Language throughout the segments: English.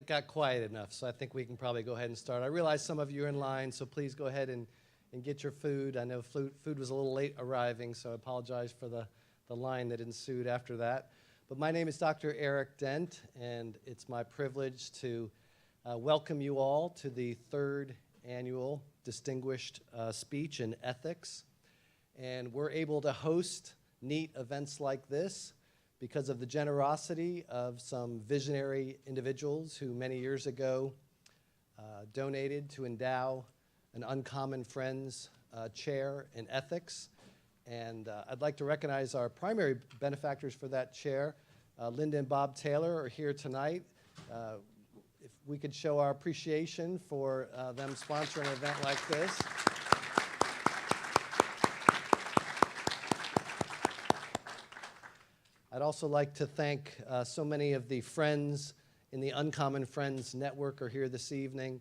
got quiet enough, so I think we can probably go ahead and start. I realize some of you are in line, so please go ahead and get your food. I know food was a little late arriving, so I apologize for the line that ensued after that. But my name is Dr. Eric Dent, and it's my privilege to welcome you all to the third annual Distinguished Speech in Ethics. And we're able to host neat events like this because of the generosity of some visionary individuals who many years ago donated to endow an Uncommon Friends chair in ethics. And I'd like to recognize our primary benefactors for that chair. Linda and Bob Taylor are here tonight. If we could show our appreciation for them sponsoring an event like this. I'd also like to thank so many of the friends in the Uncommon Friends Network are here this evening.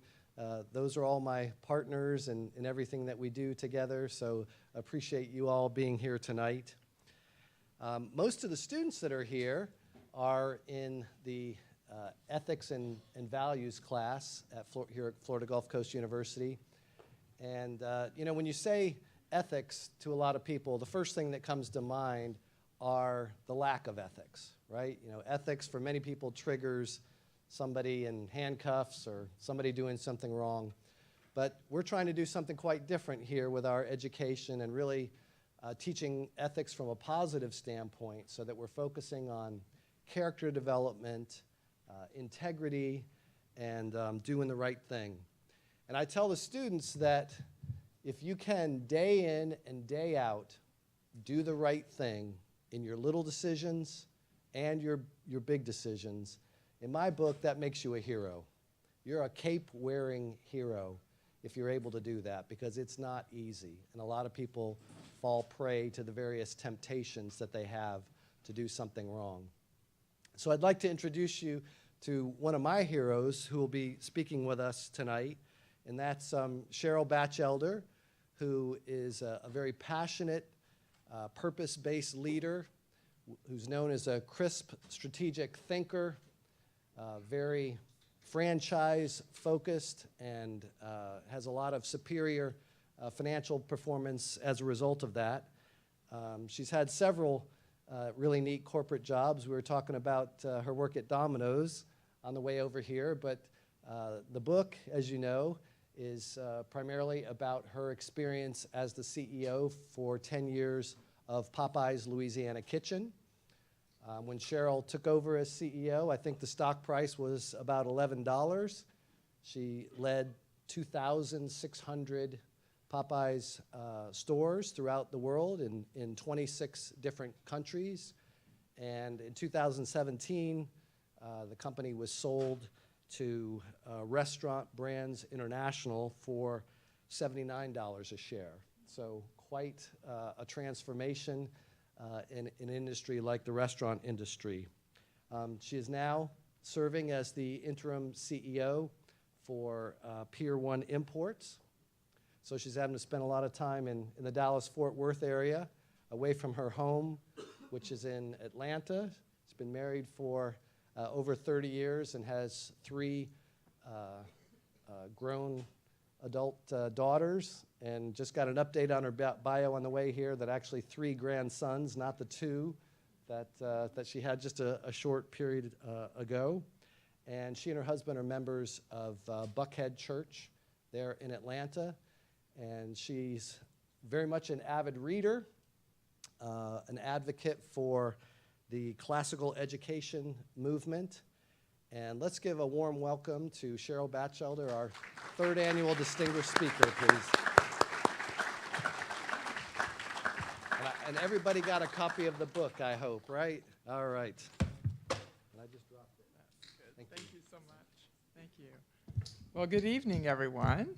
Those are all my partners in everything that we do together, so appreciate you all being here tonight. Most of the students that are here are in the Ethics and Values class here at Florida Gulf Coast University. And you know, when you say ethics to a lot of people, the first thing that comes to mind are the lack of ethics, right? You know, ethics for many people triggers somebody in handcuffs or somebody doing something wrong. But we're trying to do something quite different here with our education and really teaching ethics from a positive standpoint so that we're focusing on character development, integrity, and doing the right thing. And I tell the students that if you can day in and day out do the right thing in your little decisions and your big decisions, in my book, that makes you a hero. You're a cape-wearing hero if you're able to do that, because it's not easy. And a lot of people fall prey to the various temptations that they have to do something wrong. So I'd like to introduce you to one of my heroes who will be speaking with us tonight, and that's Cheryl Bachelder, who is a very passionate, purpose-based leader who's known as a crisp, strategic thinker, very franchise-focused, and has a lot of superior financial performance as a result of that. She's had several really neat corporate jobs. We were talking about her work at Domino's on the way over here, but the book, as you know, is primarily about her experience as the CEO for 10 years of Popeye's Louisiana Kitchen. When Cheryl took over as CEO, I think the stock price was about $11. She led 2,600 Popeye's stores throughout the world in 26 different countries. And in 2017, the company was sold to Restaurant Brands International for $79 a share. So quite a transformation in an industry like the restaurant industry. She is now serving as the interim CEO for Pier 1 Imports. So she's having to spend a lot of time in the Dallas-Fort Worth area, away from her home, which is in Atlanta. She's been married for over 30 years and has 3 grown adult daughters, and just got an update on her bio on the way here that actually 3 grandsons, not the 2 that she had just a short period ago. And she and her husband are members of Buckhead Church there in Atlanta, and she's very much an avid reader, an advocate for the classical education movement. And let's give a warm welcome to Cheryl Bachelder, our 3rd annual distinguished speaker, please. And everybody got a copy of the book, I hope, right? All right. And I just dropped it. Thank you so much. Thank you. Well, good evening, everyone.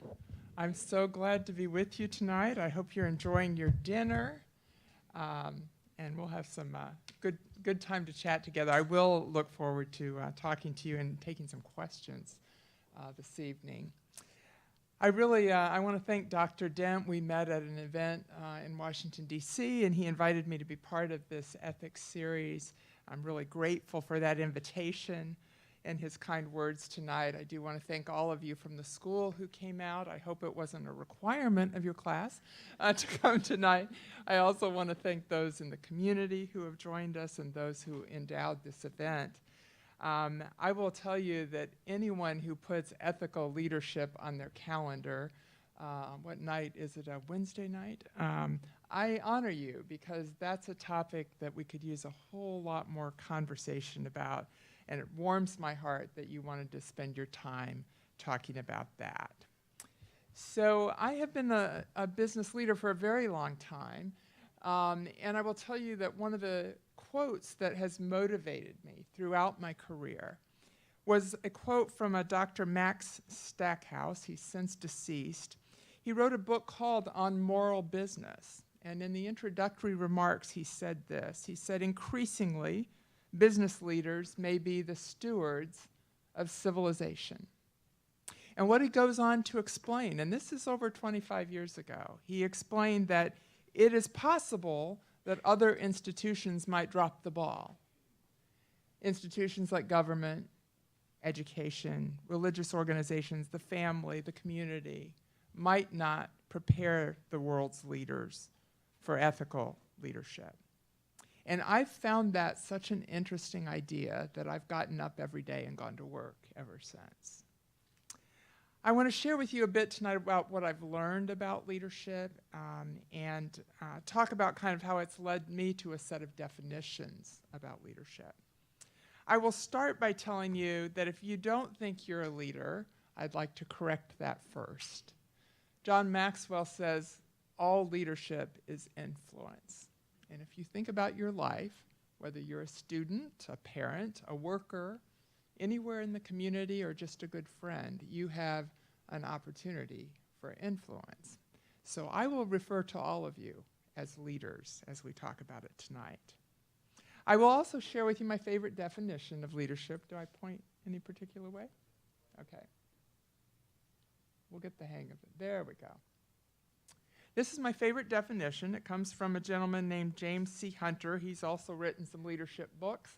I'm so glad to be with you tonight. I hope you're enjoying your dinner, and we'll have some good time to chat together. I will look forward to talking to you and taking some questions this evening. I want to thank Dr. Dent. We met at an event in Washington, D.C., and he invited me to be part of this ethics series. I'm really grateful for that invitation. and his kind words tonight. I do want to thank all of you from the school who came out. I hope it wasn't a requirement of your class to come tonight. I also want to thank those in the community who have joined us and those who endowed this event. I will tell you that anyone who puts ethical leadership on their calendar, what night is it, a Wednesday night? I honor you, because that's a topic that we could use a whole lot more conversation about, and it warms my heart that you wanted to spend your time talking about that. So I have been a business leader for a very long time, and I will tell you that one of the quotes that has motivated me throughout my career was a quote from a Dr. Max Stackhouse. He's since deceased. He wrote a book called On Moral Business, and in the introductory remarks he said this. He said, increasingly, business leaders may be the stewards of civilization. And what he goes on to explain, and this is over 25 years ago, he explained that it is possible that other institutions might drop the ball. Institutions like government, education, religious organizations, the family, the community, might not prepare the world's leaders for ethical leadership. And I've found that such an interesting idea that I've gotten up every day and gone to work ever since. I want to share with you a bit tonight about what I've learned about leadership and talk about kind of how it's led me to a set of definitions about leadership. I will start by telling you that if you don't think you're a leader, I'd like to correct that first. John Maxwell says, all leadership is influence. And if you think about your life, whether you're a student, a parent, a worker, anywhere in the community, or just a good friend, you have an opportunity for influence. So I will refer to all of you as leaders as we talk about it tonight. I will also share with you my favorite definition of leadership. Do I point any particular way? Okay. We'll get the hang of it. There we go. This is my favorite definition. It comes from a gentleman named James C. Hunter. He's also written some leadership books.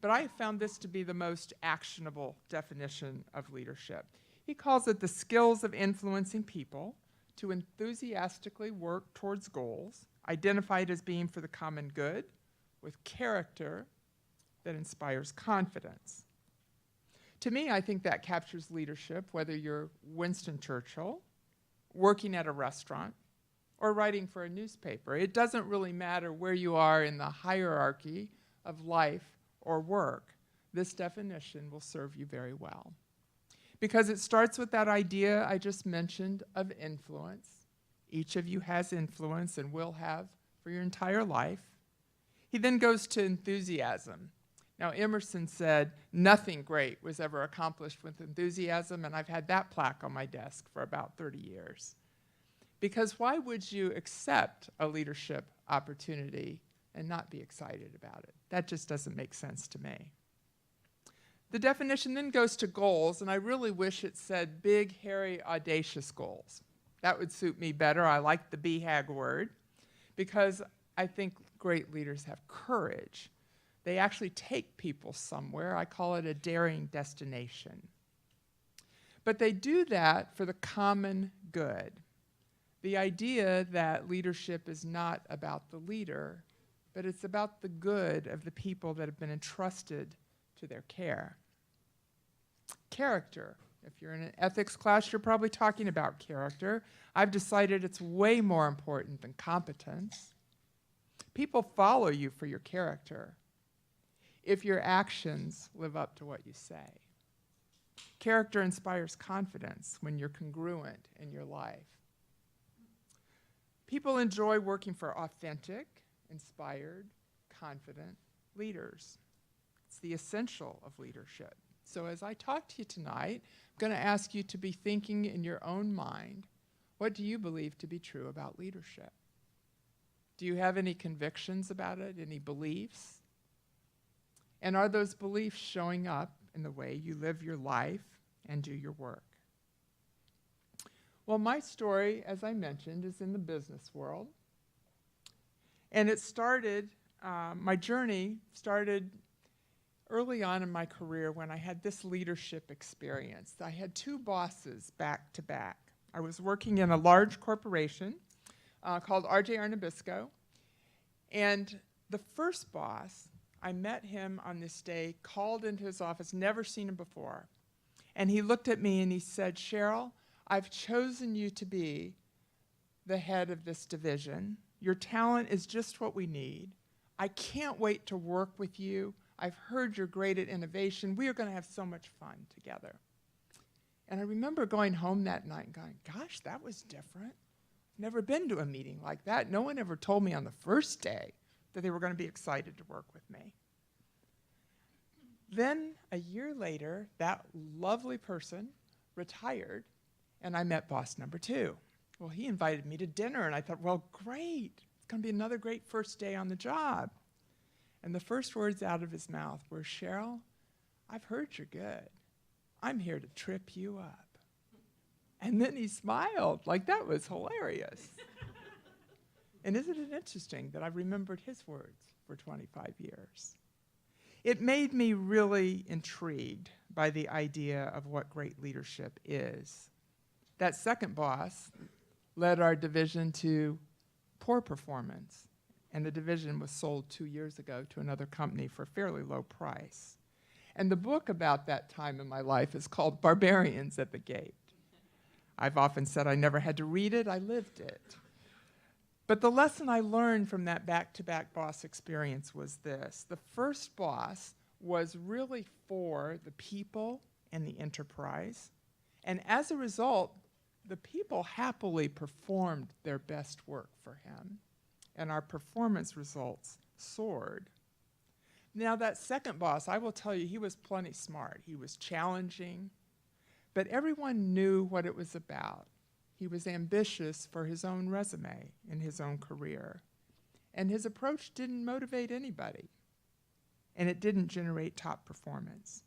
But I have found this to be the most actionable definition of leadership. He calls it the skills of influencing people to enthusiastically work towards goals, identified as being for the common good, with character that inspires confidence. To me, I think that captures leadership, whether you're Winston Churchill, working at a restaurant, or writing for a newspaper. It doesn't really matter where you are in the hierarchy of life or work. This definition will serve you very well. Because it starts with that idea I just mentioned of influence. Each of you has influence and will have for your entire life. He then goes to enthusiasm. Now, Emerson said, nothing great was ever accomplished with enthusiasm, and I've had that plaque on my desk for about 30 years. Because why would you accept a leadership opportunity and not be excited about it? That just doesn't make sense to me. The definition then goes to goals, and I really wish it said big, hairy, audacious goals. That would suit me better. I like the BHAG word, because I think great leaders have courage. They actually take people somewhere. I call it a daring destination. But they do that for the common good. The idea that leadership is not about the leader, but it's about the good of the people that have been entrusted to their care. Character. If you're in an ethics class, you're probably talking about character. I've decided it's way more important than competence. People follow you for your character if your actions live up to what you say. Character inspires confidence when you're congruent in your life. People enjoy working for authentic, inspired, confident leaders. It's the essential of leadership. So as I talk to you tonight, I'm going to ask you to be thinking in your own mind, what do you believe to be true about leadership? Do you have any convictions about it, any beliefs? And are those beliefs showing up in the way you live your life and do your work? Well, my story, as I mentioned, is in the business world. And it started, my journey started early on in my career when I had this leadership experience. I had two bosses back to back. I was working in a large corporation called R.J. Nabisco, and the first boss, I met him on this day, called into his office, never seen him before, and he looked at me and he said, "Cheryl, I've chosen you to be the head of this division. Your talent is just what we need. I can't wait to work with you. I've heard you're great at innovation. We are going to have so much fun together." And I remember going home that night and going, gosh, that was different. Never been to a meeting like that. No one ever told me on the first day that they were going to be excited to work with me. Then a year later, that lovely person retired, and I met boss number two. Well, he invited me to dinner, and I thought, well, great. It's going to be another great first day on the job. And the first words out of his mouth were, "Cheryl, I've heard you're good. I'm here to trip you up." And then he smiled, like that was hilarious. And isn't it interesting that I remembered his words for 25 years? It made me really intrigued by the idea of what great leadership is. That second boss led our division to poor performance, and the division was sold 2 years ago to another company for a fairly low price. And the book about that time in my life is called Barbarians at the Gate. I've often said I never had to read it, I lived it. But the lesson I learned from that back-to-back boss experience was this. The first boss was really for the people and the enterprise. And as a result, the people happily performed their best work for him. And our performance results soared. Now that second boss, I will tell you, he was plenty smart. He was challenging, but everyone knew what it was about. He was ambitious for his own resume in his own career. And his approach didn't motivate anybody. And it didn't generate top performance.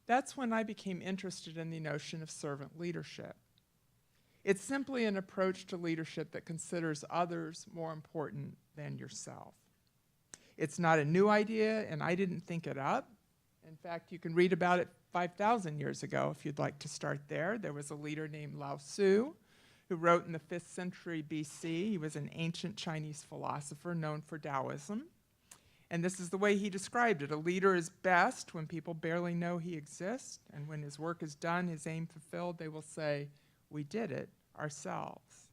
That's when I became interested in the notion of servant leadership. It's simply an approach to leadership that considers others more important than yourself. It's not a new idea, and I didn't think it up. In fact, you can read about it 5,000 years ago if you'd like to start there. There was a leader named Lao Tzu who wrote in the 5th century BC. He was an ancient Chinese philosopher known for Taoism. And this is the way he described it. A leader is best when people barely know he exists, and when his work is done, his aim fulfilled, they will say, "We did it ourselves."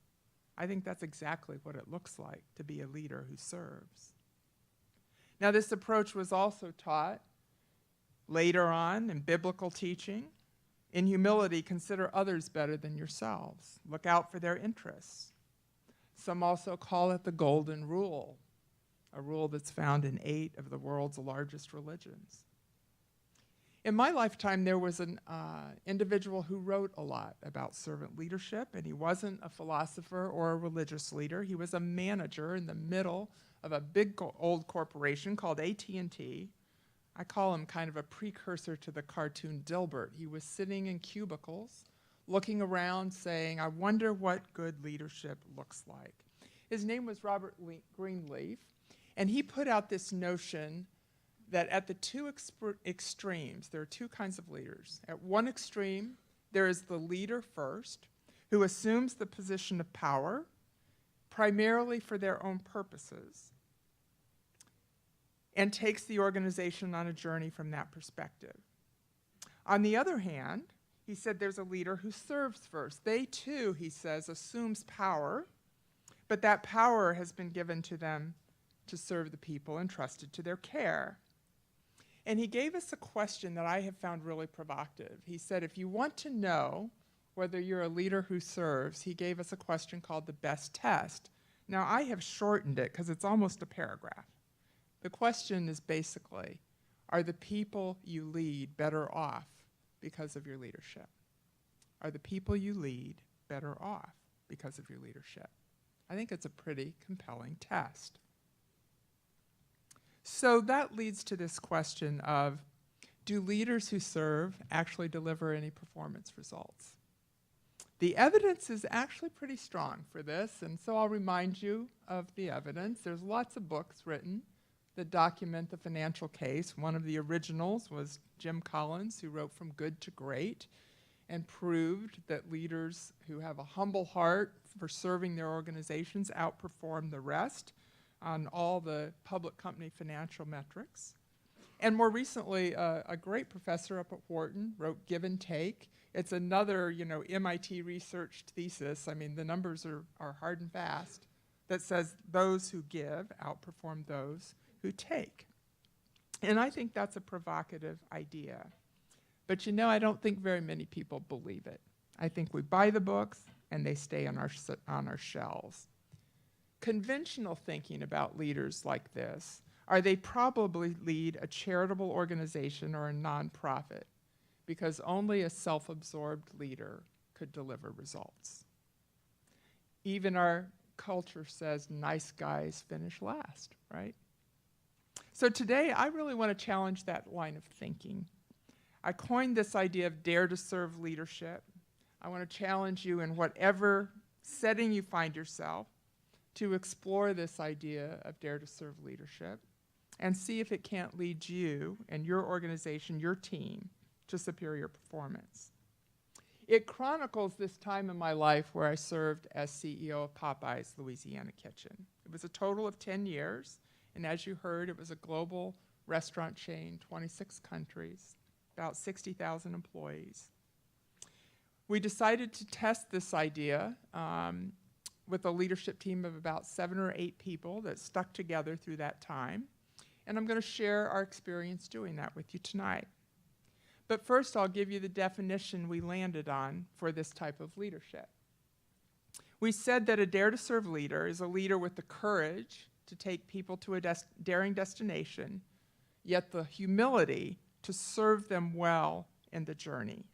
I think that's exactly what it looks like to be a leader who serves. Now, this approach was also taught later on in biblical teaching. In humility, consider others better than yourselves. Look out for their interests. Some also call it the golden rule, a rule that's found in 8 of the world's largest religions. In my lifetime, there was an individual who wrote a lot about servant leadership, and he wasn't a philosopher or a religious leader. He was a manager in the middle of a big old corporation called AT&T. I call him kind of a precursor to the cartoon Dilbert. He was sitting in cubicles, looking around, saying, "I wonder what good leadership looks like." His name was Robert Greenleaf, and he put out this notion that at the two extremes, there are two kinds of leaders. At one extreme, there is the leader first, who assumes the position of power, primarily for their own purposes, and takes the organization on a journey from that perspective. On the other hand, he said there's a leader who serves first. They too, he says, assumes power, but that power has been given to them to serve the people entrusted to their care. And he gave us a question that I have found really provocative. He said, if you want to know whether you're a leader who serves, he gave us a question called the best test. Now, I have shortened it because it's almost a paragraph. The question is basically, are the people you lead better off because of your leadership? Are the people you lead better off because of your leadership? I think it's a pretty compelling test. So that leads to this question of, do leaders who serve actually deliver any performance results? The evidence is actually pretty strong for this, and so I'll remind you of the evidence. There's lots of books written that document the financial case. One of the originals was Jim Collins, who wrote From Good to Great and proved that leaders who have a humble heart for serving their organizations outperform the rest on all the public company financial metrics. And more recently, a great professor up at Wharton wrote Give and Take. It's another, MIT researched thesis. I mean, the numbers are hard and fast, that says those who give outperform those who take. And I think that's a provocative idea. But I don't think very many people believe it. I think we buy the books and they stay on our shelves. Conventional thinking about leaders like this are they probably lead a charitable organization or a nonprofit, because only a self-absorbed leader could deliver results. Even our culture says nice guys finish last, right? So today, I really want to challenge that line of thinking. I coined this idea of dare to serve leadership. I want to challenge you in whatever setting you find yourself to explore this idea of dare to serve leadership and see if it can't lead you and your organization, your team, to superior performance. It chronicles this time in my life where I served as CEO of Popeye's Louisiana Kitchen. It was a total of 10 years, and as you heard, it was a global restaurant chain, 26 countries, about 60,000 employees. We decided to test this idea with a leadership team of about 7 or 8 people that stuck together through that time. And I'm going to share our experience doing that with you tonight. But first, I'll give you the definition we landed on for this type of leadership. We said that a dare to serve leader is a leader with the courage to take people to a daring destination, yet the humility to serve them well in the journey.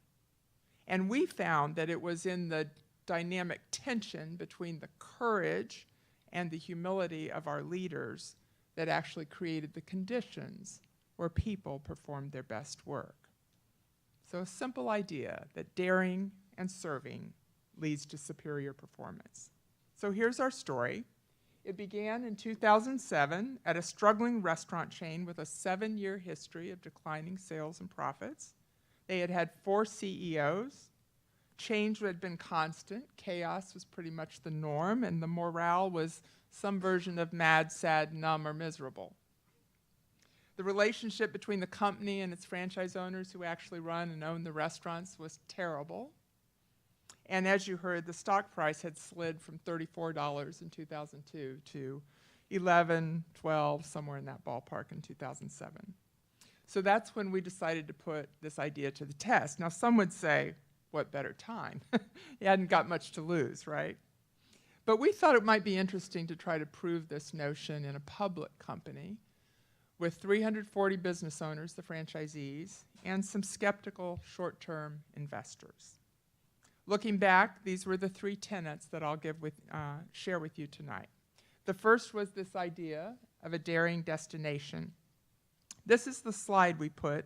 And we found that it was in the dynamic tension between the courage and the humility of our leaders that actually created the conditions where people performed their best work. So a simple idea that daring and serving leads to superior performance. So here's our story. It began in 2007 at a struggling restaurant chain with a 7-year history of declining sales and profits. They had had 4 CEOs. Change had been constant. Chaos was pretty much the norm, and the morale was some version of mad, sad, numb, or miserable. The relationship between the company and its franchise owners who actually run and own the restaurants was terrible. And as you heard, the stock price had slid from $34 in 2002 to $11, $12, somewhere in that ballpark in 2007. So that's when we decided to put this idea to the test. Now, some would say, what better time? You hadn't got much to lose, right? But we thought it might be interesting to try to prove this notion in a public company with 340 business owners, the franchisees, and some skeptical short-term investors. Looking back, these were the 3 tenets that I'll share with you tonight. The first was this idea of a daring destination. This is the slide we put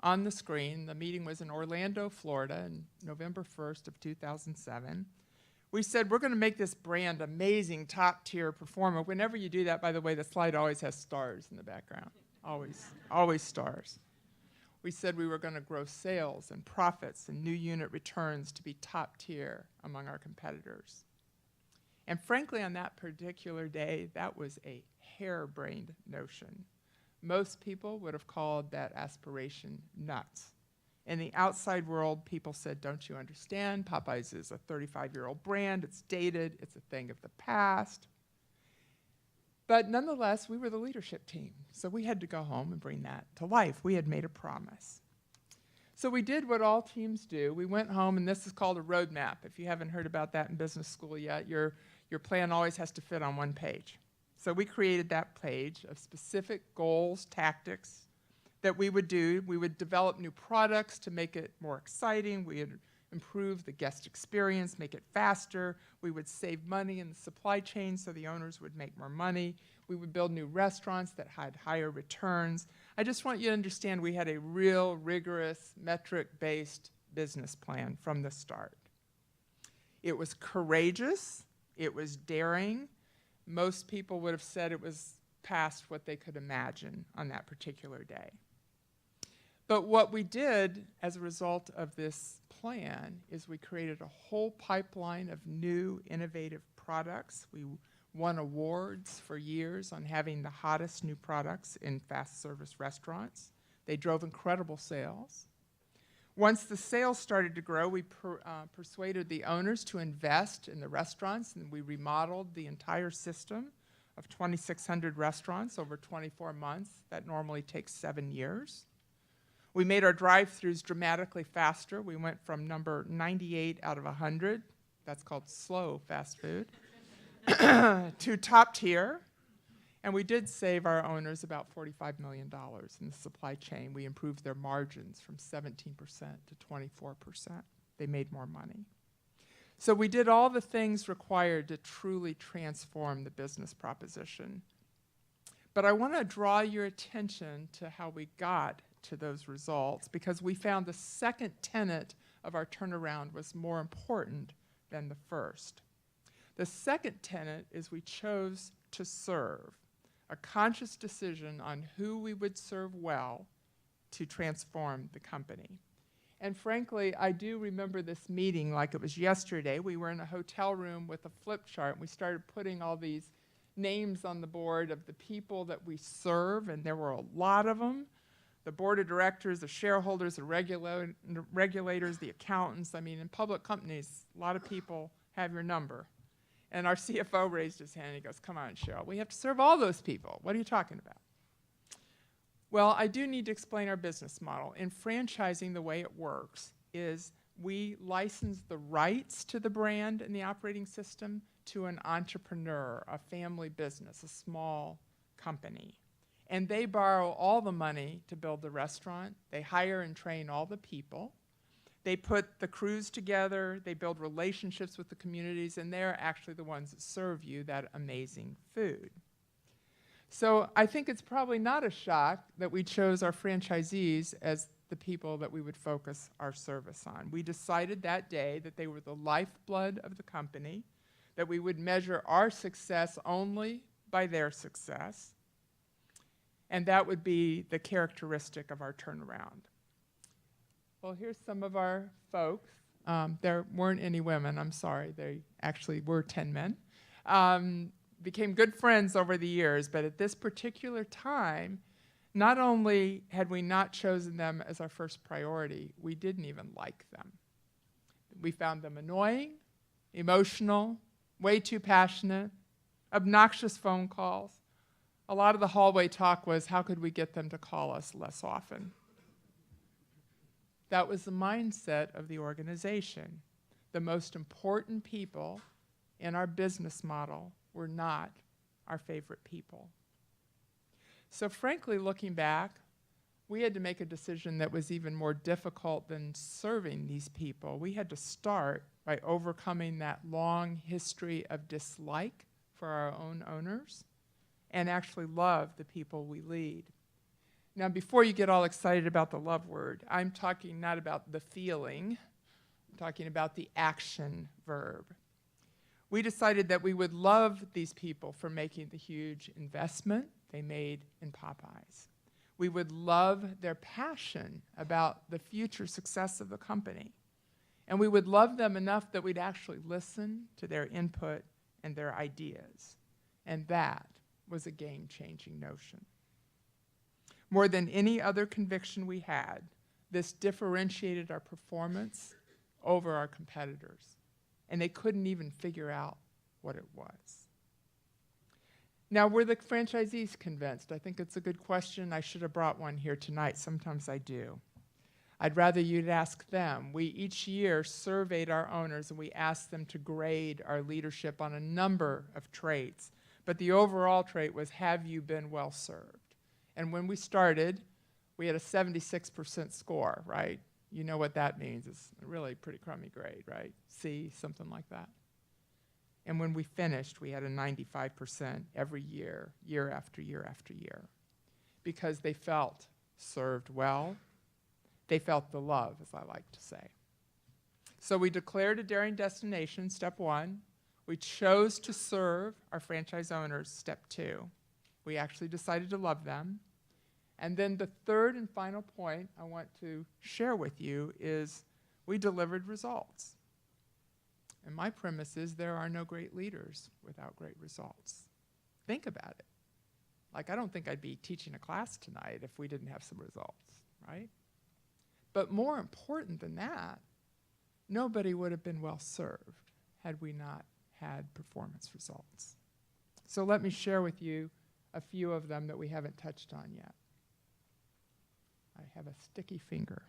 on the screen. The meeting was in Orlando, Florida, on November 1st of 2007. We said, we're going to make this brand amazing, top-tier performer. Whenever you do that, by the way, the slide always has stars in the background. Always stars. We said we were going to grow sales and profits and new unit returns to be top-tier among our competitors. And frankly, on that particular day, that was a harebrained notion. Most people would have called that aspiration nuts. In the outside world, people said, don't you understand? Popeyes is a 35-year-old brand. It's dated. It's a thing of the past. But nonetheless, we were the leadership team. So we had to go home and bring that to life. We had made a promise. So we did what all teams do. We went home, and this is called a roadmap. If you haven't heard about that in business school yet, your plan always has to fit on one page. So we created that page of specific goals, tactics, that we would do. We would develop new products to make it more exciting. We would improve the guest experience, make it faster. We would save money in the supply chain so the owners would make more money. We would build new restaurants that had higher returns. I just want you to understand we had a real rigorous metric-based business plan from the start. It was courageous. It was daring. Most people would have said it was past what they could imagine on that particular day. But what we did as a result of this plan is we created a whole pipeline of new innovative products. We won awards for years on having the hottest new products in fast service restaurants. They drove incredible sales. Once the sales started to grow, we persuaded the owners to invest in the restaurants, and we remodeled the entire system of 2,600 restaurants over 24 months. That normally takes 7 years. We made our drive-thrus dramatically faster. We went from number 98 out of 100, that's called slow fast food, to top tier. And we did save our owners about $45 million in the supply chain. We improved their margins from 17% to 24%. They made more money. So we did all the things required to truly transform the business proposition. But I want to draw your attention to how we got to those results, because we found the second tenet of our turnaround was more important than the first. The second tenet is we chose to serve, a conscious decision on who we would serve well to transform the company. And frankly, I do remember this meeting like it was yesterday. We were in a hotel room with a flip chart, and we started putting all these names on the board of the people that we serve, and there were a lot of them. The board of directors, the shareholders, the regulators, the accountants. I mean, in public companies, a lot of people have your number. And our CFO raised his hand and he goes, "Come on, Cheryl, we have to serve all those people. What are you talking about?" Well, I do need to explain our business model. In franchising, the way it works is we license the rights to the brand and the operating system to an entrepreneur, a family business, a small company. And they borrow all the money to build the restaurant. They hire and train all the people. They put the crews together. They build relationships with the communities, and they're actually the ones that serve you that amazing food. So I think it's probably not a shock that we chose our franchisees as the people that we would focus our service on. We decided that day that they were the lifeblood of the company, that we would measure our success only by their success, and that would be the characteristic of our turnaround. Well, here's some of our folks. There weren't any women, I'm sorry. They actually were 10 men. Became good friends over the years, but at this particular time, not only had we not chosen them as our first priority, we didn't even like them. We found them annoying, emotional, way too passionate, obnoxious phone calls. A lot of the hallway talk was, how could we get them to call us less often? That was the mindset of the organization. The most important people in our business model were not our favorite people. So frankly, looking back, we had to make a decision that was even more difficult than serving these people. We had to start by overcoming that long history of dislike for our own owners and actually love the people we lead. Now, before you get all excited about the love word, I'm talking not about the feeling, I'm talking about the action verb. We decided that we would love these people for making the huge investment they made in Popeyes. We would love their passion about the future success of the company. And we would love them enough that we'd actually listen to their input and their ideas. And that was a game-changing notion. More than any other conviction we had, this differentiated our performance over our competitors. And they couldn't even figure out what it was. Now, were the franchisees convinced? I think it's a good question. I should have brought one here tonight. Sometimes I do. I'd rather you'd ask them. We each year surveyed our owners and we asked them to grade our leadership on a number of traits. But the overall trait was, have you been well served? And when we started, we had a 76% score, right? You know what that means. It's a really pretty crummy grade, right? C, something like that. And when we finished, we had a 95% every year, year after year after year, because they felt served well. They felt the love, as I like to say. So we declared a daring destination, step one. We chose to serve our franchise owners, step two. We actually decided to love them. And then the third and final point I want to share with you is we delivered results. And my premise is there are no great leaders without great results. Think about it. Like, I don't think I'd be teaching a class tonight if we didn't have some results, right? But more important than that, nobody would have been well served had we not had performance results. So let me share with you a few of them that we haven't touched on yet. I have a sticky finger.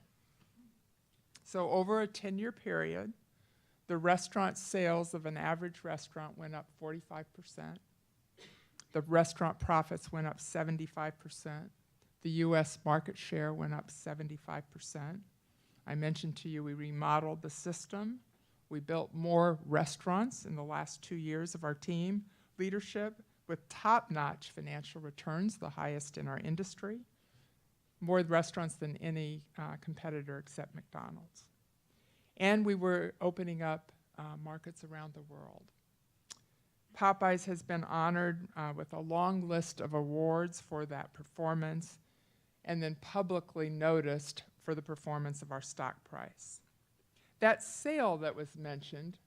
So over a 10-year period, the restaurant sales of an average restaurant went up 45%. The restaurant profits went up 75%. The U.S. market share went up 75%. I mentioned to you we remodeled the system. We built more restaurants in the last 2 years of our team leadership with top-notch financial returns, the highest in our industry, more restaurants than any competitor except McDonald's. And we were opening up markets around the world. Popeyes has been honored with a long list of awards for that performance, and then publicly noticed for the performance of our stock price. That sale that was mentioned,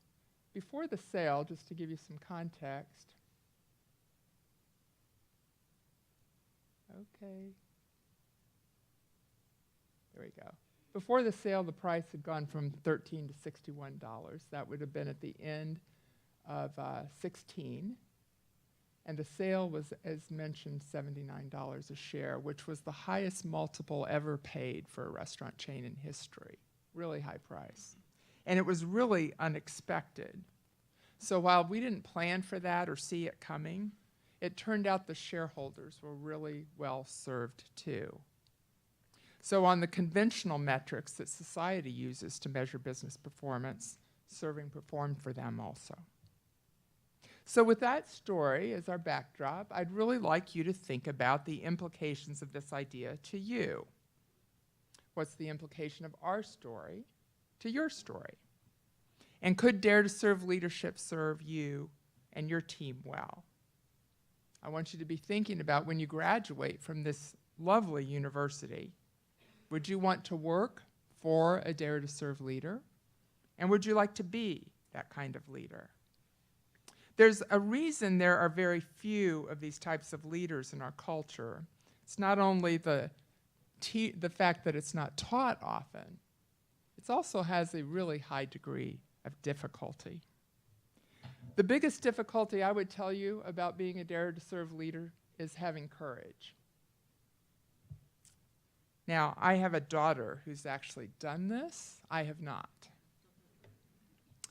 before the sale, just to give you some context. Okay. There we go. Before the sale, the price had gone from $13 to $61. That would have been at the end of 16. And the sale was, as mentioned, $79 a share, which was the highest multiple ever paid for a restaurant chain in history. Really high price. And it was really unexpected. So while we didn't plan for that or see it coming, it turned out the shareholders were really well served too. So on the conventional metrics that society uses to measure business performance, serving performed for them also. So with that story as our backdrop, I'd really like you to think about the implications of this idea to you. What's the implication of our story to your story? And could Dare to Serve leadership serve you and your team well? I want you to be thinking about when you graduate from this lovely university, would you want to work for a Dare to Serve leader? And would you like to be that kind of leader? There's a reason there are very few of these types of leaders in our culture. It's not only the fact that it's not taught often, it also has a really high degree of difficulty. The biggest difficulty I would tell you about being a Dare to Serve leader is having courage. Now, I have a daughter who's actually done this. I have not.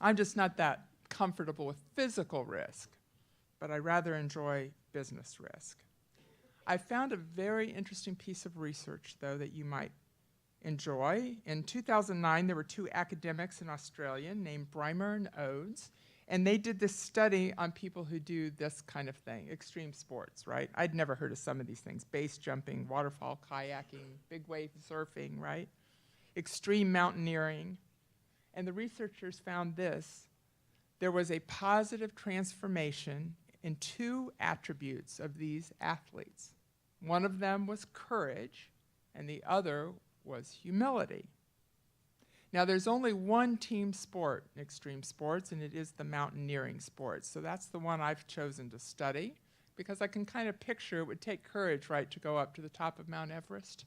I'm just not that comfortable with physical risk, but I rather enjoy business risk. I found a very interesting piece of research, though, that you might enjoy. In 2009, there were two academics in Australia named Brymer and Oates, and they did this study on people who do this kind of thing, extreme sports, right? I'd never heard of some of these things, base jumping, waterfall kayaking, big wave surfing, right? Extreme mountaineering. And the researchers found this. There was a positive transformation in two attributes of these athletes. One of them was courage, and the other was humility. Now, there's only one team sport in extreme sports, and it is the mountaineering sports. So that's the one I've chosen to study, because I can kind of picture it would take courage, right, to go up to the top of Mount Everest.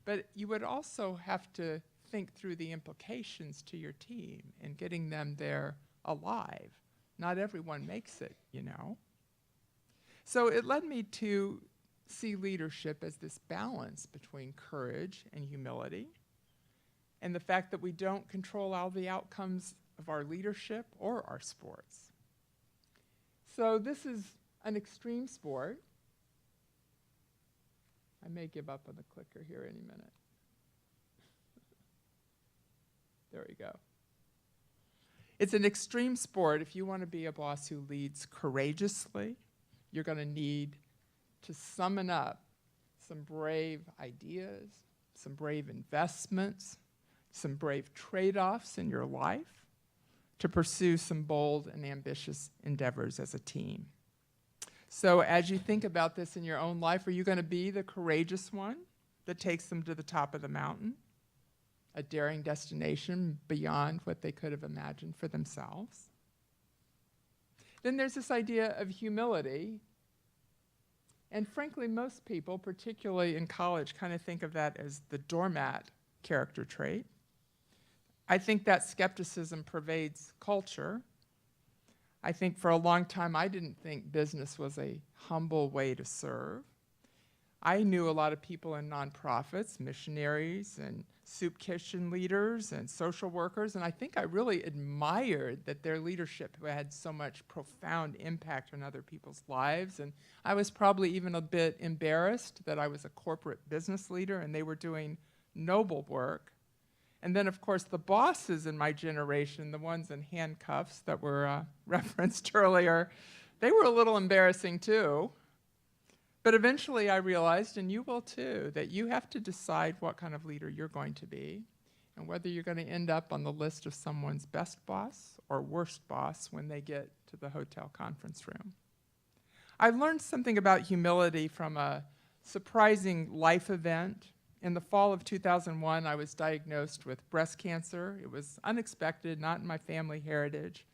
But you would also have to think through the implications to your team and getting them there alive. Not everyone makes it, you know. So it led me to see leadership as this balance between courage and humility, and the fact that we don't control all the outcomes of our leadership or our sports. So this is an extreme sport. I may give up on the clicker here any minute. There we go. It's an extreme sport. If you want to be a boss who leads courageously, you're going to need to summon up some brave ideas, some brave investments, some brave trade-offs in your life to pursue some bold and ambitious endeavors as a team. So as you think about this in your own life, are you going to be the courageous one that takes them to the top of the mountain, a daring destination beyond what they could have imagined for themselves? Then there's this idea of humility. And frankly, most people, particularly in college, kind of think of that as the doormat character trait. I think that skepticism pervades culture. I think for a long time I didn't think business was a humble way to serve. I knew a lot of people in nonprofits, missionaries and soup kitchen leaders and social workers, and I think I really admired that their leadership had so much profound impact on other people's lives. And I was probably even a bit embarrassed that I was a corporate business leader and they were doing noble work. And then, of course, the bosses in my generation, the ones in handcuffs that were referenced earlier, they were a little embarrassing too. But eventually I realized, and you will too, that you have to decide what kind of leader you're going to be and whether you're going to end up on the list of someone's best boss or worst boss when they get to the hotel conference room. I learned something about humility from a surprising life event. In the fall of 2001, I was diagnosed with breast cancer. It was unexpected, not in my family heritage.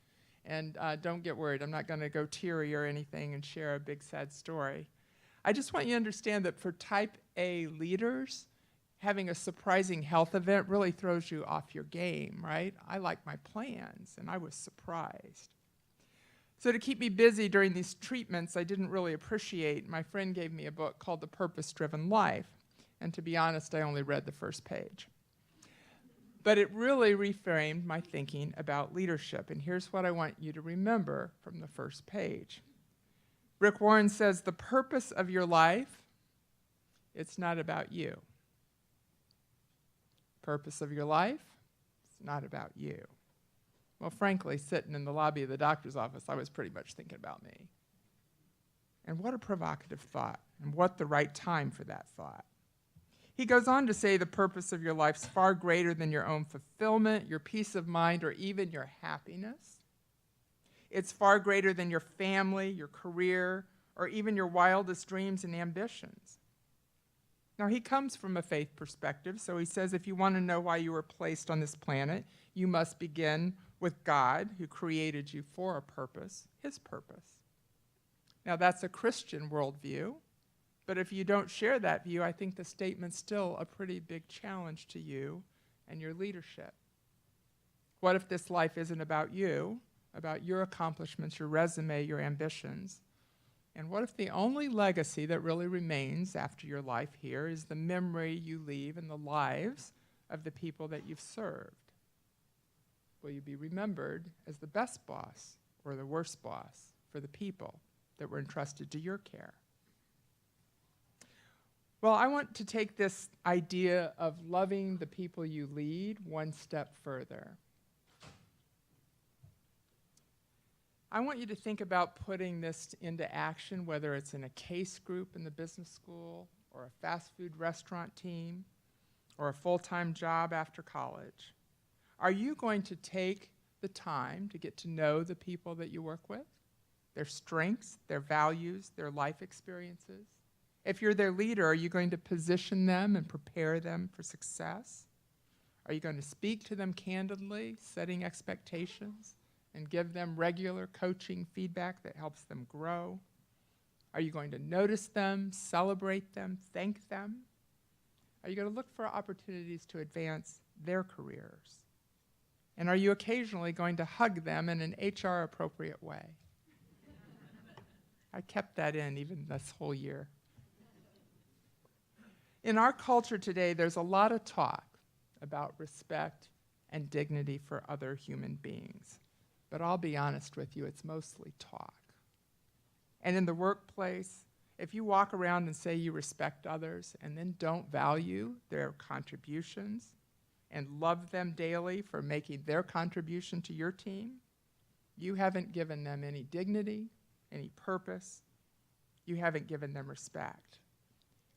And don't get worried, I'm not going to go teary or anything and share a big sad story. I just want you to understand that for type A leaders, having a surprising health event really throws you off your game, right? I like my plans, and I was surprised. So to keep me busy during these treatments I didn't really appreciate, my friend gave me a book called The Purpose-Driven Life. And to be honest, I only read the first page. But it really reframed my thinking about leadership. And here's what I want you to remember from the first page. Rick Warren says, the purpose of your life, it's not about you. Purpose of your life, it's not about you. Well, frankly, sitting in the lobby of the doctor's office, I was pretty much thinking about me. And what a provocative thought, and what the right time for that thought. He goes on to say the purpose of your life is far greater than your own fulfillment, your peace of mind, or even your happiness. It's far greater than your family, your career, or even your wildest dreams and ambitions. Now, he comes from a faith perspective, so he says if you want to know why you were placed on this planet, you must begin with God, who created you for a purpose, his purpose. Now, that's a Christian worldview. But if you don't share that view, I think the statement's still a pretty big challenge to you and your leadership. What if this life isn't about you, about your accomplishments, your resume, your ambitions? And what if the only legacy that really remains after your life here is the memory you leave in the lives of the people that you've served? Will you be remembered as the best boss or the worst boss for the people that were entrusted to your care? Well, I want to take this idea of loving the people you lead one step further. I want you to think about putting this into action, whether it's in a case group in the business school, or a fast food restaurant team, or a full-time job after college. Are you going to take the time to get to know the people that you work with, their strengths, their values, their life experiences? If you're their leader, are you going to position them and prepare them for success? Are you going to speak to them candidly, setting expectations, and give them regular coaching feedback that helps them grow? Are you going to notice them, celebrate them, thank them? Are you going to look for opportunities to advance their careers? And are you occasionally going to hug them in an HR appropriate way? I kept that in even this whole year. In our culture today, there's a lot of talk about respect and dignity for other human beings. But I'll be honest with you, it's mostly talk. And in the workplace, if you walk around and say you respect others and then don't value their contributions and love them daily for making their contribution to your team, you haven't given them any dignity, any purpose. You haven't given them respect.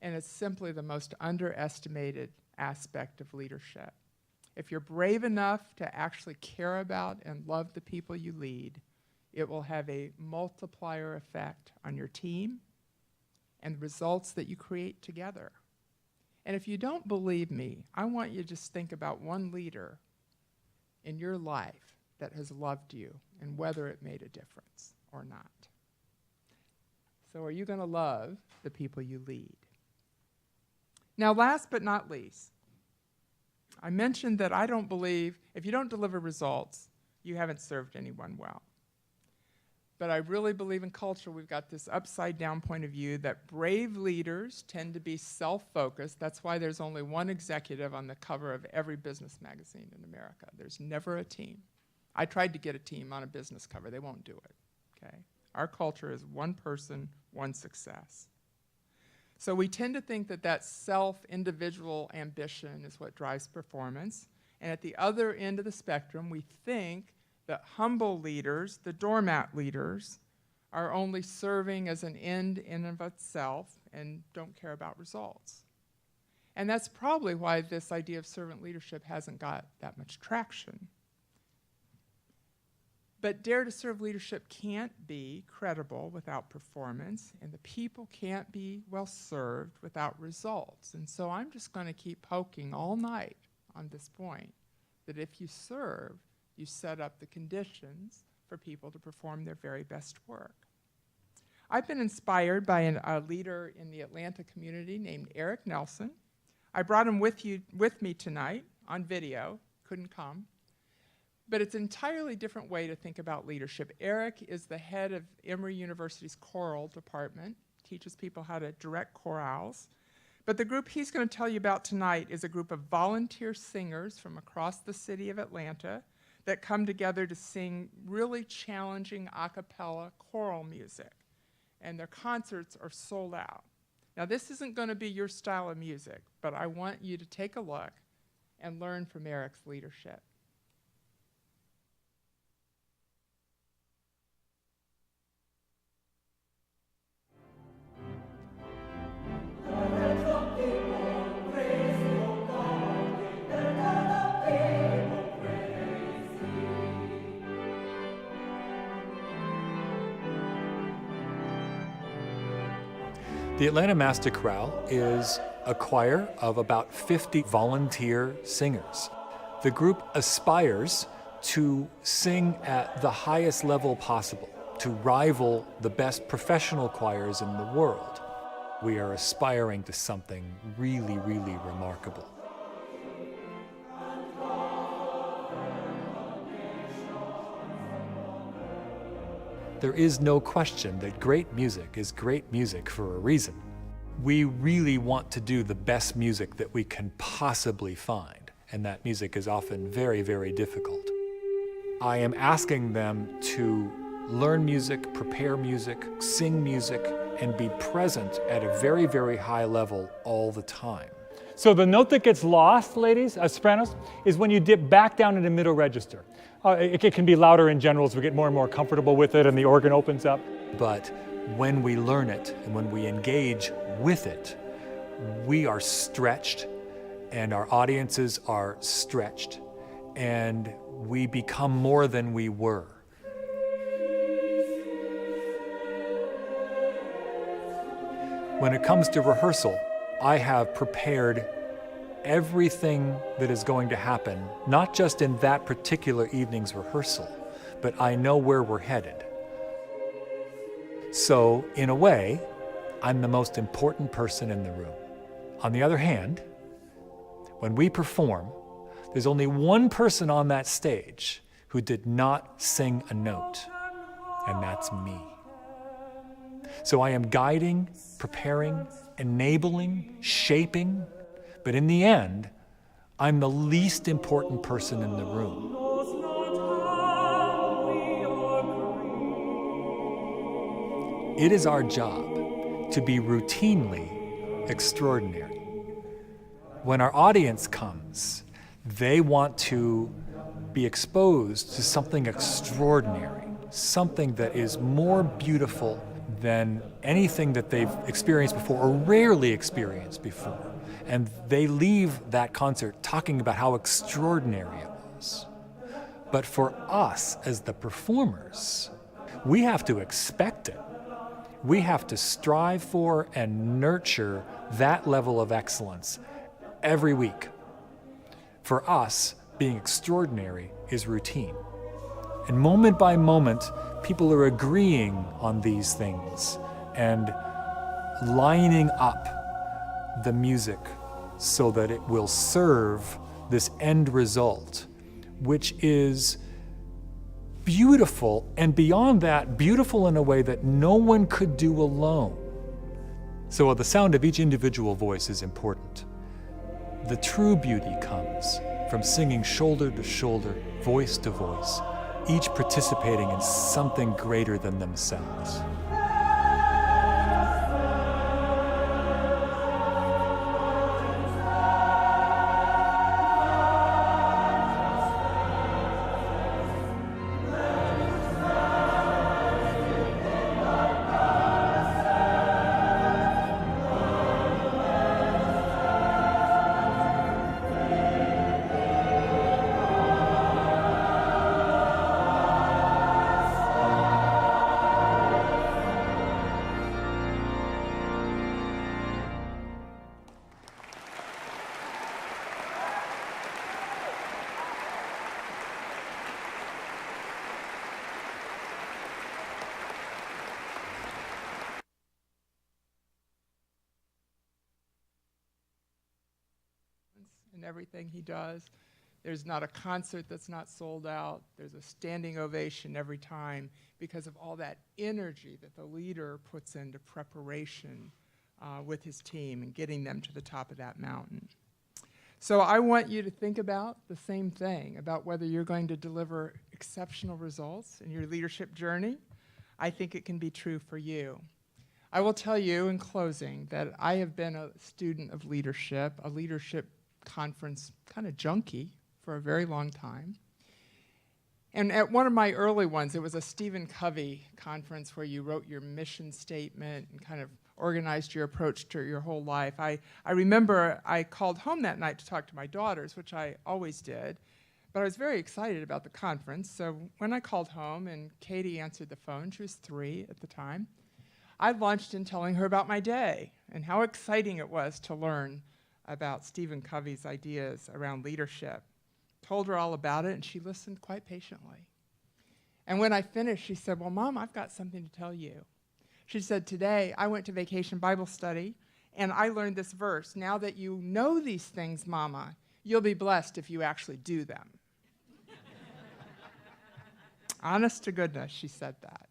And it's simply the most underestimated aspect of leadership. If you're brave enough to actually care about and love the people you lead, It will have a multiplier effect on your team and the results that you create together. And if you don't believe me, I want you to just think about one leader in your life that has loved you and whether it made a difference or not. So are you going to love the people you lead? Now, last but not least, I mentioned that I don't believe if you don't deliver results, you haven't served anyone well. But I really believe in culture. We've got this upside down point of view that brave leaders tend to be self-focused. That's why there's only one executive on the cover of every business magazine in America. There's never a team. I tried to get a team on a business cover. They won't do it, okay? Our culture is one person, one success. So we tend to think that that self-individual ambition is what drives performance. And at the other end of the spectrum, we think that humble leaders, the doormat leaders, are only serving as an end in and of itself and don't care about results. And that's probably why this idea of servant leadership hasn't got that much traction. But dare to serve leadership can't be credible without performance, and the people can't be well served without results. And so I'm just going to keep poking all night on this point, that if you serve, you set up the conditions for people to perform their very best work. I've been inspired by a leader in the Atlanta community named Eric Nelson. I brought him with me tonight on video, couldn't come. But it's an entirely different way to think about leadership. Eric is the head of Emory University's choral department, teaches people how to direct chorales. But the group he's going to tell you about tonight is a group of volunteer singers from across the city of Atlanta that come together to sing really challenging a cappella choral music. And their concerts are sold out. Now, this isn't going to be your style of music, but I want you to take a look and learn from Eric's leadership. The Atlanta Master Chorale is a choir of about 50 volunteer singers. The group aspires to sing at the highest level possible, to rival the best professional choirs in the world. We are aspiring to something really, really remarkable. There is no question that great music is great music for a reason. We really want to do the best music that we can possibly find, and that music is often very, very difficult. I am asking them to learn music, prepare music, sing music, and be present at a very, very high level all the time. So the note that gets lost, ladies, as sopranos, is when you dip back down into middle register. It can be louder in general as we get more and more comfortable with it and the organ opens up. But when we learn it and when we engage with it, we are stretched and our audiences are stretched and we become more than we were. When it comes to rehearsal, I have prepared everything that is going to happen, not just in that particular evening's rehearsal, but I know where we're headed. So, in a way, I'm the most important person in the room. On the other hand, when we perform, there's only one person on that stage who did not sing a note, and that's me. So I am guiding, preparing, enabling, shaping, but in the end, I'm the least important person in the room. It is our job to be routinely extraordinary. When our audience comes, they want to be exposed to something extraordinary, something that is more beautiful than anything that they've experienced before or rarely experienced before. And they leave that concert talking about how extraordinary it was. But for us as the performers, we have to expect it. We have to strive for and nurture that level of excellence every week. For us, being extraordinary is routine. And moment by moment, people are agreeing on these things and lining up the music so that it will serve this end result, which is beautiful, and beyond that, beautiful in a way that no one could do alone. So the sound of each individual voice is important. The true beauty comes from singing shoulder to shoulder, voice to voice, each participating in something greater than themselves. In everything he does. There's not a concert that's not sold out. There's a standing ovation every time because of all that energy that the leader puts into preparation with his team and getting them to the top of that mountain. So I want you to think about the same thing, about whether you're going to deliver exceptional results in your leadership journey. I think it can be true for you. I will tell you in closing that I have been a student of leadership, a leadership conference kind of junkie for a very long time. And at one of my early ones, it was a Stephen Covey conference where you wrote your mission statement and kind of organized your approach to your whole life. I remember I called home that night to talk to my daughters, which I always did, but I was very excited about the conference. So when I called home and Katie answered the phone, she was 3 at the time, I launched in telling her about my day and how exciting it was to learn about Stephen Covey's ideas around leadership. Told her all about it, and she listened quite patiently. And when I finished, she said, "Well, Mom, I've got something to tell you." She said, "Today, I went to Vacation Bible Study, and I learned this verse. Now that you know these things, Mama, you'll be blessed if you actually do them." Honest to goodness, she said that.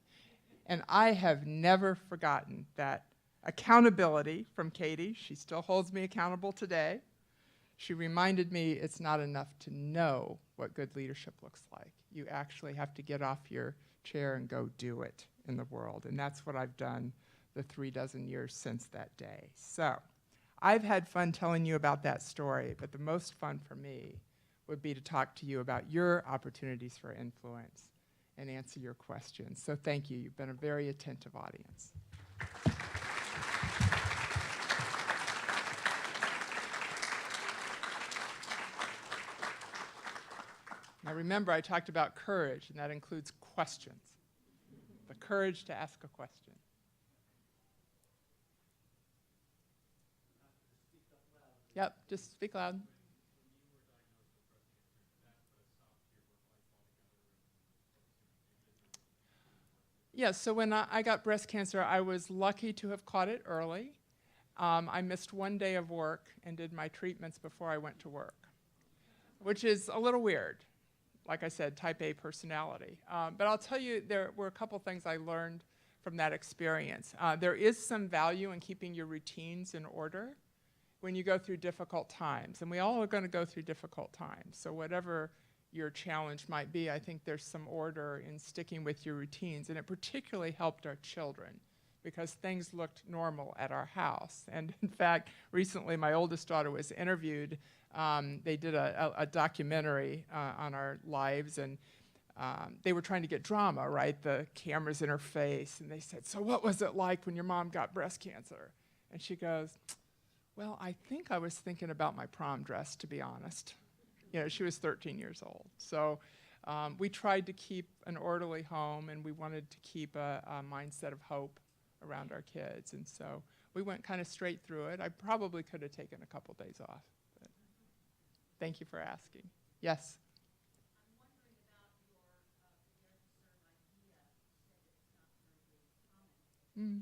And I have never forgotten that accountability from Katie. She still holds me accountable today. She reminded me it's not enough to know what good leadership looks like. You actually have to get off your chair and go do it in the world. And that's what I've done the 36 years since that day. So I've had fun telling you about that story, but the most fun for me would be to talk to you about your opportunities for influence and answer your questions. So thank you. You've been a very attentive audience. Now remember, I talked about courage, and that includes questions. The courage to ask a question. Yep, just speak loud. Yeah, so when I got breast cancer, I was lucky to have caught it early. I missed 1 day of work and did my treatments before I went to work, which is a little weird. Like I said, type A personality. But I'll tell you, there were a couple things I learned from that experience. There is some value in keeping your routines in order when you go through difficult times. And we all are going to go through difficult times. So whatever your challenge might be, I think there's some order in sticking with your routines. And it particularly helped our children because things looked normal at our house. And in fact, recently my oldest daughter was interviewed. They did a documentary on our lives, and they were trying to get drama, right? The camera's in her face, and they said, "So what was it like when your mom got breast cancer?" And she goes, "Well, I think I was thinking about my prom dress, to be honest." You know, she was 13 years old. So We tried to keep an orderly home, and we wanted to keep a mindset of hope around our kids. And so we went kind of straight through it. I probably could have taken a couple days off. But thank you for asking. Yes? Mm.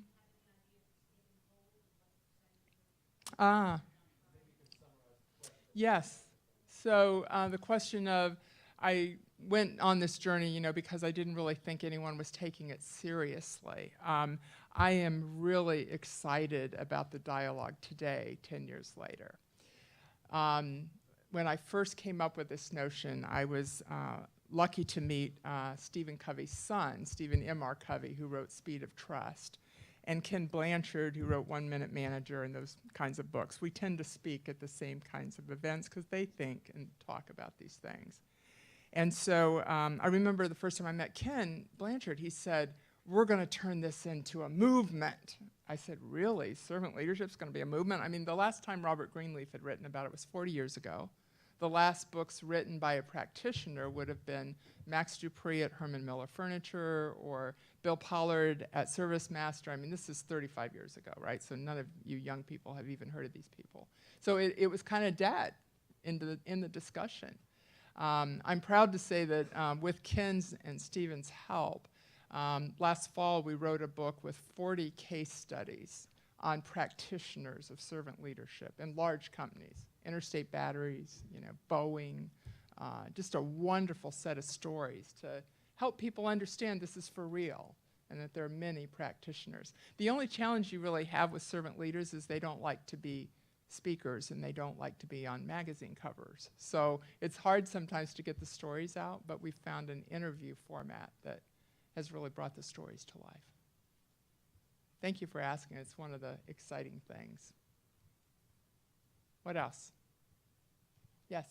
Yes. So the question of, I went on this journey, because I didn't really think anyone was taking it seriously. I am really excited about the dialogue today, 10 years later. When I first came up with this notion, I was lucky to meet Stephen Covey's son, Stephen M.R. Covey, who wrote Speed of Trust, and Ken Blanchard, who wrote 1 Minute Manager and those kinds of books. We tend to speak at the same kinds of events because they think and talk about these things. And so I remember the first time I met Ken Blanchard, he said, "We're going to turn this into a movement." I said, "Really? Servant leadership's going to be a movement?" I mean, the last time Robert Greenleaf had written about it was 40 years ago. The last books written by a practitioner would have been Max Dupree at Herman Miller Furniture or Bill Pollard at Service Master. I mean, this is 35 years ago, right? So none of you young people have even heard of these people. So it was kind of dead in the discussion. I'm proud to say that with Ken's and Stephen's help, last fall we wrote a book with 40 case studies on practitioners of servant leadership in large companies, Interstate Batteries, Boeing, just a wonderful set of stories to help people understand this is for real and that there are many practitioners. The only challenge you really have with servant leaders is they don't like to be speakers and they don't like to be on magazine covers. So it's hard sometimes to get the stories out, but we found an interview format that has really brought the stories to life. Thank you for asking. It's one of the exciting things. What else? Yes,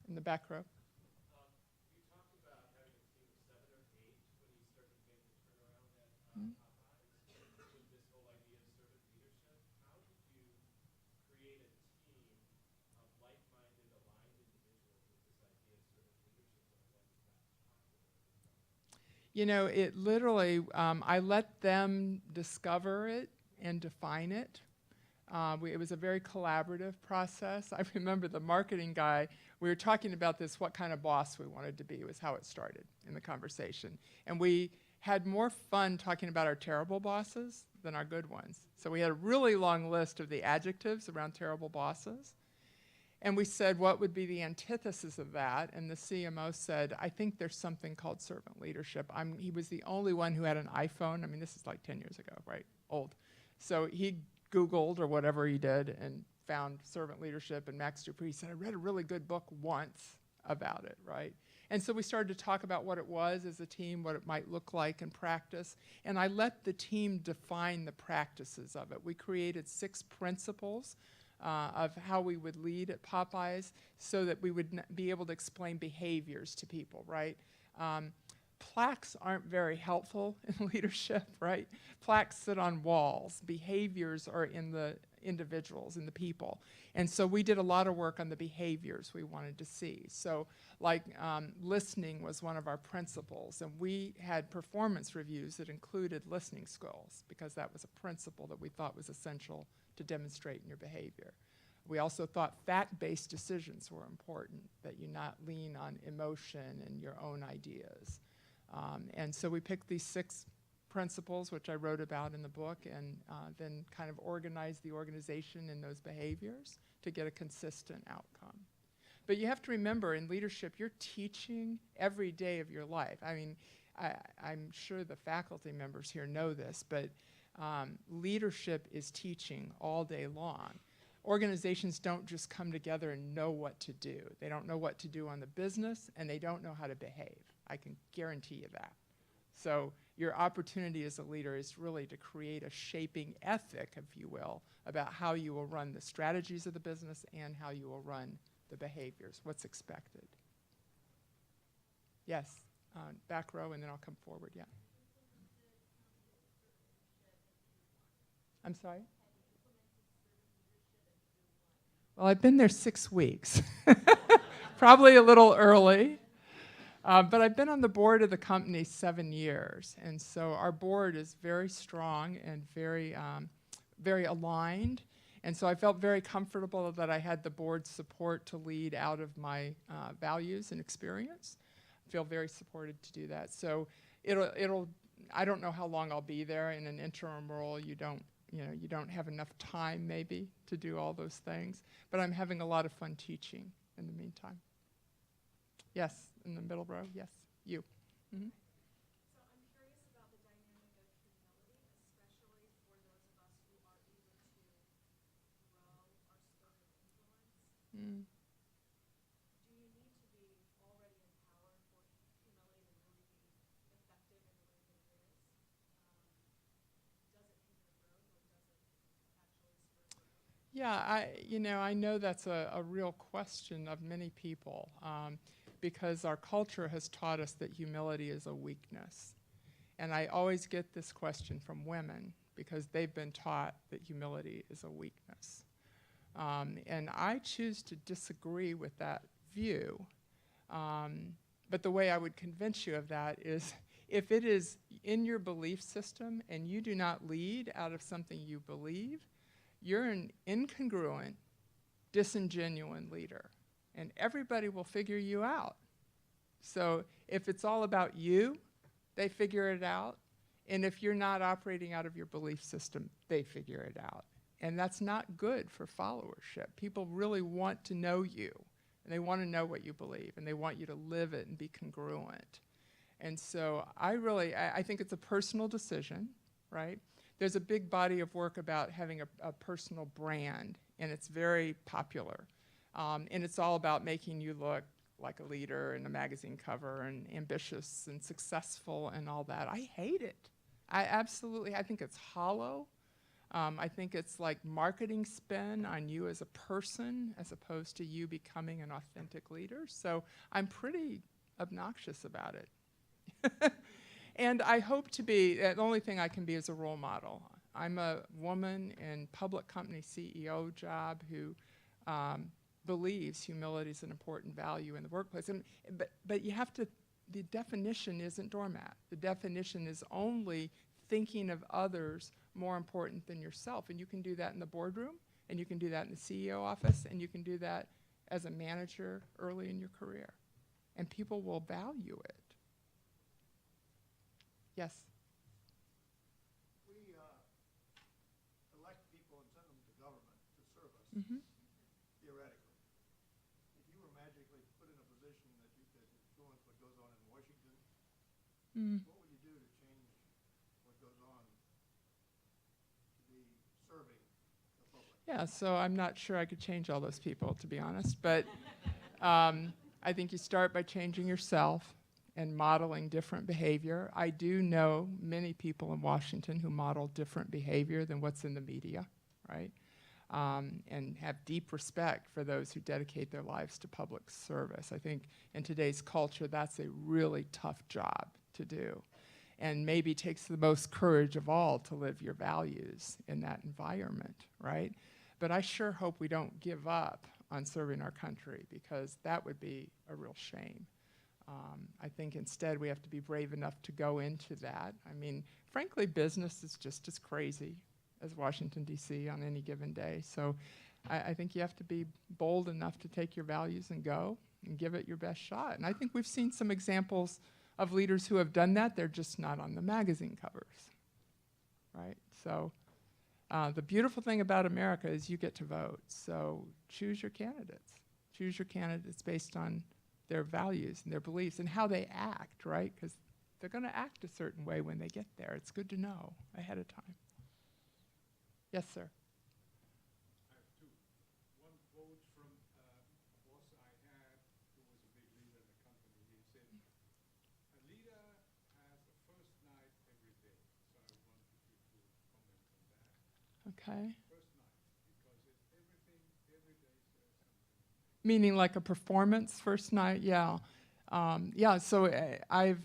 in the back row. You talked about having a team of 7 or 8 when you started to make the turnaround at Popeyes with this whole idea of servant leadership. How did you create a team of like-minded, aligned individuals with this idea of servant leadership when it wasn't that popular? It literally, I let them discover it and define it. It was a very collaborative process. I remember the marketing guy, we were talking about this, what kind of boss we wanted to be, was how it started in the conversation. And we had more fun talking about our terrible bosses than our good ones. So we had a really long list of the adjectives around terrible bosses. And we said, what would be the antithesis of that? And the CMO said, I think there's something called servant leadership. He was the only one who had an iPhone. I mean, this is like 10 years ago, right? Old. So he Googled or whatever he did and found servant leadership, and Max Dupree said, I read a really good book once about it, right? And so we started to talk about what it was as a team, what it might look like in practice, and I let the team define the practices of it. We created 6 principles of how we would lead at Popeyes so that we would be able to explain behaviors to people, right? Plaques aren't very helpful in leadership, right? Plaques sit on walls. Behaviors are in the individuals, in the people. And so we did a lot of work on the behaviors we wanted to see. So like listening was one of our principles, and we had performance reviews that included listening skills because that was a principle that we thought was essential to demonstrate in your behavior. We also thought fact-based decisions were important, that you not lean on emotion and your own ideas. And so we picked these 6 principles, which I wrote about in the book, and then kind of organized the organization in those behaviors to get a consistent outcome. But you have to remember, in leadership, you're teaching every day of your life. I mean, I'm sure the faculty members here know this, but leadership is teaching all day long. Organizations don't just come together and know what to do. They don't know what to do on the business, and they don't know how to behave. I can guarantee you that. So your opportunity as a leader is really to create a shaping ethic, if you will, about how you will run the strategies of the business and how you will run the behaviors, what's expected. Yes, back row, and then I'll come forward, yeah. I'm sorry? Well, I've been there 6 weeks. Probably a little early. But I've been on the board of the company 7 years, and so our board is very strong and very, very aligned. And so I felt very comfortable that I had the board's support to lead out of my values and experience. I feel very supported to do that. So I don't know how long I'll be there. In an interim role, you don't have enough time maybe to do all those things. But I'm having a lot of fun teaching in the meantime. Yes, in the middle row, yes, you. Mm-hmm. So I'm curious about the dynamic of humility, especially for those of us who are eager to grow our sphere of influence. Mm. Do you need to be already empowered for humility to really be effective in the way that it is? Does it hinder growth or does it actually spur growth? Yeah, I know that's a real question of many people, because our culture has taught us that humility is a weakness. And I always get this question from women because they've been taught that humility is a weakness. And I choose to disagree with that view. But the way I would convince you of that is if it is in your belief system and you do not lead out of something you believe, you're an incongruent, disingenuous leader. And everybody will figure you out. So if it's all about you, they figure it out. And if you're not operating out of your belief system, they figure it out. And that's not good for followership. People really want to know you. And they want to know what you believe. And they want you to live it and be congruent. And so I think it's a personal decision, right? There's a big body of work about having a personal brand. And it's very popular. And it's all about making you look like a leader in a magazine cover and ambitious and successful and all that. I hate it. I think it's hollow. I think it's like marketing spin on you as a person as opposed to you becoming an authentic leader. So I'm pretty obnoxious about it. And I hope to be, the only thing I can be is a role model. I'm a woman in public company CEO job who believes humility is an important value in the workplace. But you have to, the definition isn't doormat. The definition is only thinking of others more important than yourself. And you can do that in the boardroom, and you can do that in the CEO office, and you can do that as a manager early in your career. And people will value it. Yes? We elect people and send them to government to serve us, Mm-hmm. theoretically. If you were magically put in a position that you could influence what goes on in Washington, what would you do to change what goes on to be serving the public? Yeah, so I'm not sure I could change all those people, to be honest. But I think you start by changing yourself and modeling different behavior. I do know many people in Washington who model different behavior than what's in the media, right? And have deep respect for those who dedicate their lives to public service. I think in today's culture, that's a really tough job to do. And maybe takes the most courage of all to live your values in that environment, right? But I sure hope we don't give up on serving our country because that would be a real shame. I think instead we have to be brave enough to go into that. I mean, frankly, business is just as crazy as Washington, D.C. on any given day. So I think you have to be bold enough to take your values and go and give it your best shot. And I think we've seen some examples of leaders who have done that. They're just not on the magazine covers, right? So the beautiful thing about America is you get to vote. So choose your candidates. Choose your candidates based on their values and their beliefs and how they act, right? Because they're going to act a certain way when they get there. It's good to know ahead of time. Yes, sir. I have two. One quote from a boss I had who was a big leader in the company. He said, a leader has a first night every day. So I wanted you to comment on that. Okay. First night, because everything, every day says something. Meaning like a performance first night? Yeah. So I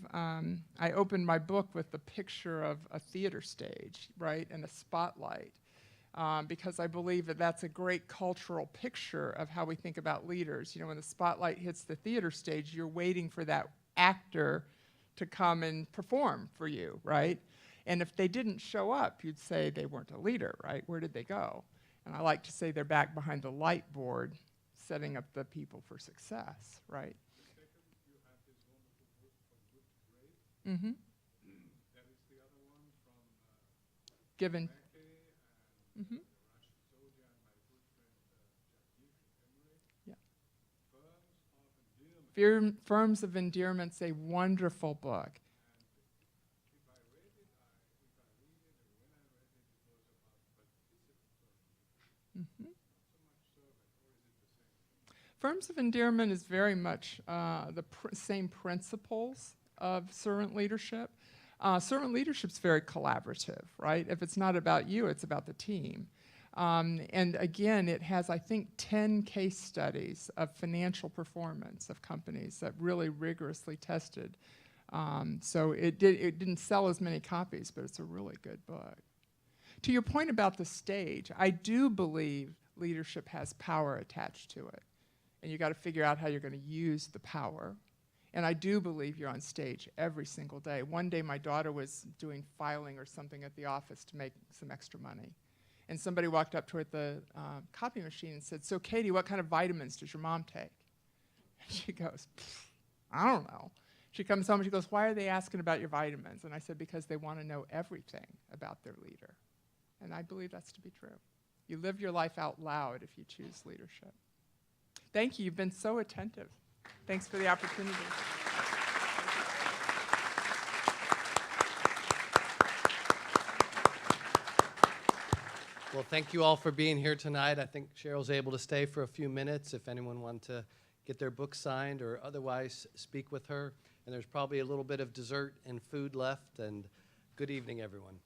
opened my book with the picture of a theater stage, right, and a spotlight. Because I believe that that's a great cultural picture of how we think about leaders. You know, when the spotlight hits the theater stage, you're waiting for that actor to come and perform for you, right? And if they didn't show up, you'd say they weren't a leader, right? Where did they go? And I like to say they're back behind the light board, setting up the people for success, right? Second, you have this wonderful book from Good to Great. Mm-hmm. There is the other one from Given. Mackey and Mm-hmm. the Russian soldier and my good friend Jagdish Emery. Yeah. Firms of Endearment. Firms of Endearment's a wonderful book. If I read it, and when I read it, it was about participatory. Mm-hmm. Not so much servant, or is it the same? Firms of Endearment is very much the same principles of servant leadership. Servant leadership is very collaborative, right? If it's not about you, it's about the team. And again, it has, I think, 10 case studies of financial performance of companies that really rigorously tested. So it didn't sell as many copies, but it's a really good book. To your point about the stage, I do believe leadership has power attached to it. And you got to figure out how you're going to use the power. And I do believe you're on stage every single day. One day my daughter was doing filing or something at the office to make some extra money. And somebody walked up to her at the copy machine and said, "So Katie, what kind of vitamins does your mom take?" And she goes, "I don't know." She comes home and she goes, "Why are they asking about your vitamins?" And I said, "Because they want to know everything about their leader." And I believe that's to be true. You live your life out loud if you choose leadership. Thank you. You've been so attentive. Thanks for the opportunity. Well, thank you all for being here tonight. I think Cheryl's able to stay for a few minutes if anyone wants to get their book signed or otherwise speak with her. And there's probably a little bit of dessert and food left. And good evening, everyone.